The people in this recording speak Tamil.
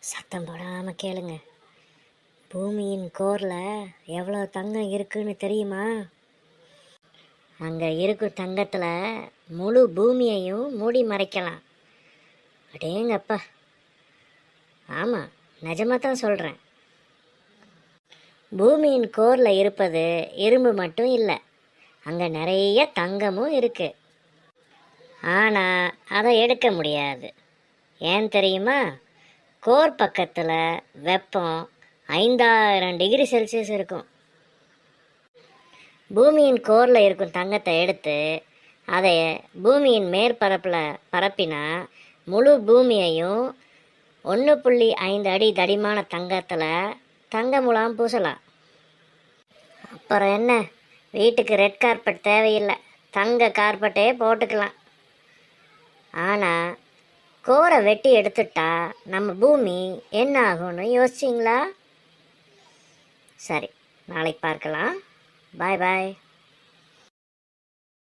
சத்தம் போடாமல் கேளுங்க. பூமியின் கோரில் எவ்வளோ தங்கம் இருக்குன்னு தெரியுமா? அங்கே இருக்கும் தங்கத்தில் முழு பூமியையும் மூடி மறைக்கலாம். அடேங்கப்பா! ஆமாம், நிஜமாக தான் சொல்கிறேன். பூமியின் கோரில் இருப்பது இரும்பு மட்டும் இல்லை, அங்கே நிறைய தங்கமும் இருக்குது. ஆனால் அதை எடுக்க முடியாது. ஏன் தெரியுமா? கோர் பக்கத்தில் வெப்பம் 5000 டிகிரி செல்சியஸ் இருக்கும். பூமியின் கோரில் இருக்கும் தங்கத்தை எடுத்து அதை பூமியின் மேற்பரப்பில் பரப்பினா முழு பூமியையும் 1.5 அடி தடிமான தங்கத்தில் தங்க முலாம் பூசலாம். அப்புறம் என்ன, வீட்டுக்கு ரெட் கார்பெட் தேவையில்லை, தங்க கார்பெட்டே போட்டுக்கலாம். ஆனால் கோரை வெட்டி எடுத்துட்டா நம்ம பூமி என்ன ஆகும்னு யோசிச்சிங்களா? சரி, நாளைக்கு பார்க்கலாம். பாய் பாய்.